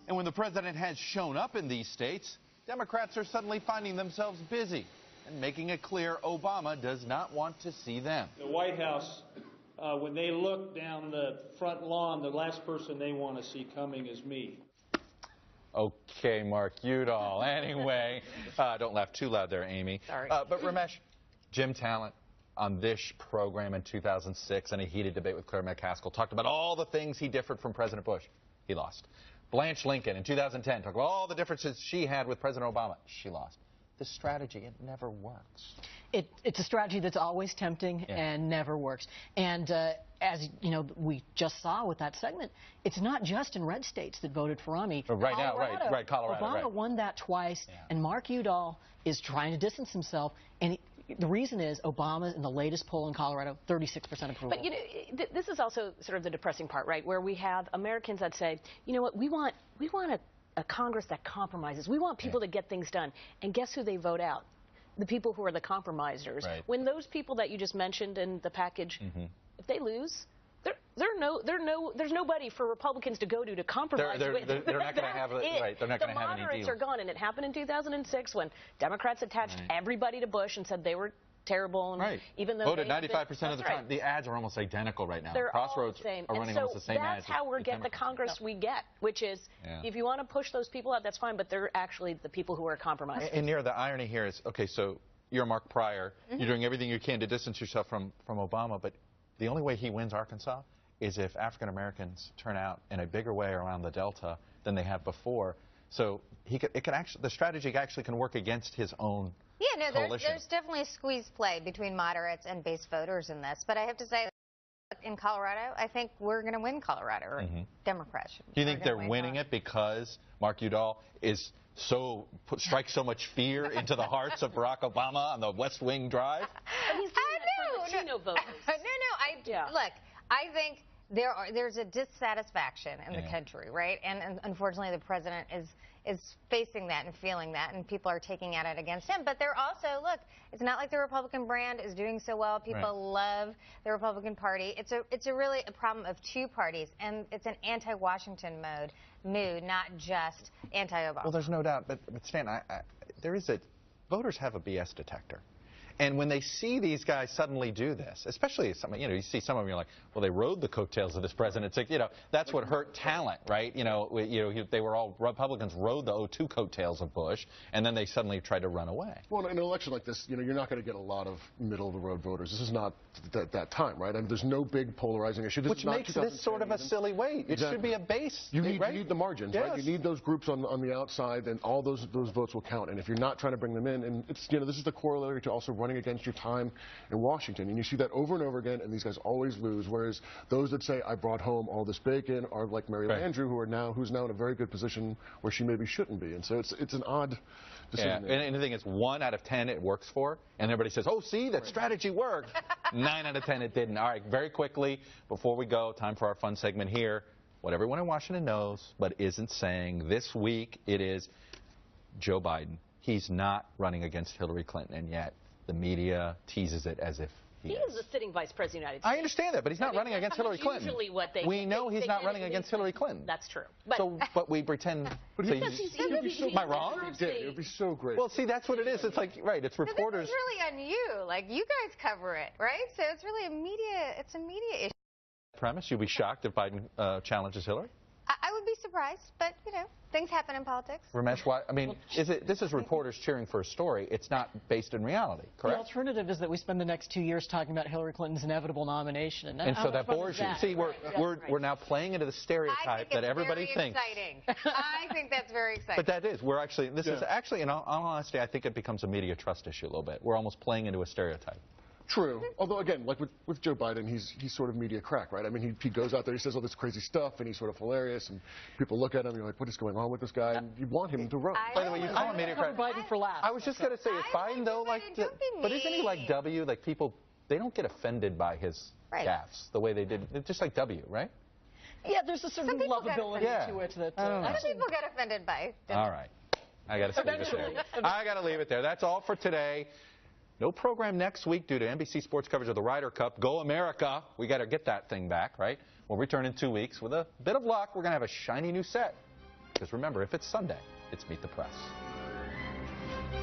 And when the president has shown up in these states, Democrats are suddenly finding themselves busy and making it clear Obama does not want to see them. The White House, when they look down the front lawn, the last person they want to see coming is me. Okay, Mark Udall. Anyway, don't laugh too loud there, Amy. Sorry. But Ramesh, Jim Talent on this program in 2006 in a heated debate with Claire McCaskill talked about all the things he differed from President Bush. He lost. Blanche Lincoln in 2010 talked about all the differences she had with President Obama. She lost. The strategy, it never works. It's a strategy that's always tempting and never works. And as you know, we just saw with that segment, it's not just in red states that voted for Romney. Right now, right, Colorado. Obama won that twice, and Mark Udall is trying to distance himself. And the reason is Obama, in the latest poll in Colorado, 36% approval. But, you know, this is also sort of the depressing part, right, where we have Americans that say, you know what, we want a Congress that compromises. We want people to get things done. And guess who they vote out? The people who are the compromisers. Right. When those people that you just mentioned in the package, if they lose, there's nobody for Republicans to go to compromise with. They're not going to have it. Right. They're not going to have any deal. The moderates are gone, and it happened in 2006 when Democrats attached everybody to Bush and said they were terrible. And even though voted 95% of the time. The ads are almost identical right now. They're Crossroads all the same. are running almost the same ads. That's how we get the Congress we get, which is if you want to push those people out, that's fine, but they're actually the people who are compromised. And near the irony here is, okay, so you're Mark Pryor. You're doing everything you can to distance yourself from Obama, but the only way he wins Arkansas is if African Americans turn out in a bigger way around the Delta than they have before. So the strategy actually can work against his own coalition. There's definitely a squeeze play between moderates and base voters in this. But I have to say, in Colorado, I think we're going to win Colorado, or Democrats. Do you think they're winning it because Mark Udall is strikes so much fear into the hearts of Barack Obama on the West Wing Drive? But he's doing that for Latino voters. Look, I think there's a dissatisfaction in the country, right? And unfortunately, the president is facing that and feeling that, and people are taking at it against him. But they're also, look, it's not like the Republican brand is doing so well. People love the Republican Party. It's really a problem of two parties, and it's an anti-Washington mood, not just anti-Obama. Well, there's no doubt, but Stan, voters have a BS detector. And when they see these guys suddenly do this, especially some, you see some of them, you're like, well, they rode the coattails of this president. It's like, that's what hurt Talent, right? They were all Republicans rode the 2002 coattails of Bush, and then they suddenly tried to run away. Well, in an election like this, you're not going to get a lot of middle-of-the-road voters. This is not that time, right? I mean, there's no big polarizing issue. Which makes this sort of a silly weight. It should be a base. You need the margins, right? You need those groups on the outside, and all those votes will count. And if you're not trying to bring them in, and it's this is the corollary to also running against your time in Washington. And you see that over and over again, and these guys always lose, whereas those that say, I brought home all this bacon, are like Mary Landrieu, who's now in a very good position where she maybe shouldn't be. And so it's an odd decision. And the thing is, 1 out of 10 it works for, and everybody says, oh, see, that strategy worked. 9 out of 10 it didn't. All right, very quickly, before we go, time for our fun segment here. What everyone in Washington knows but isn't saying, this week it is Joe Biden. He's not running against Hillary Clinton, and yet the media teases it as if he is. The sitting vice president of the United States. I understand that, but he's not running against Hillary Clinton. Usually what we know he's not running against Hillary Clinton. That's true. But we pretend. Am I wrong? It would be so great. Well, see, that's what it is. It's like, it's reporters. This is really on you. Like, you guys cover it, right? So it's really a media issue. Premise, you'll be shocked if Biden challenges Hillary? I would be surprised, but, things happen in politics. Ramesh, this is reporters cheering for a story. It's not based in reality, correct? The alternative is that we spend the next 2 years talking about Hillary Clinton's inevitable nomination. And so that bores you. See, we're now playing into the stereotype that everybody thinks. I think that's very exciting. But that is. This is actually, in all honesty, I think it becomes a media trust issue a little bit. We're almost playing into a stereotype. True. Although, again, like with Joe Biden, he's sort of media crack, right? I mean, he goes out there, he says all this crazy stuff, and he's sort of hilarious, and people look at him, and you're like, what is going on with this guy? And you want him to run. By the way, you call him media crack. Biden for laughs. I was just going to say, is Biden, though, but isn't he like W? Like, people, they don't get offended by his gaffes the way they did. It's just like W, right? Yeah, there's a certain lovability to it. Some people get offended by W. All right. I got to leave it there. I got to leave it there. That's all for today. No program next week due to NBC Sports coverage of the Ryder Cup. Go America. We got to get that thing back, right? We'll return in 2 weeks. With a bit of luck, we're going to have a shiny new set. Because remember, if it's Sunday, it's Meet the Press.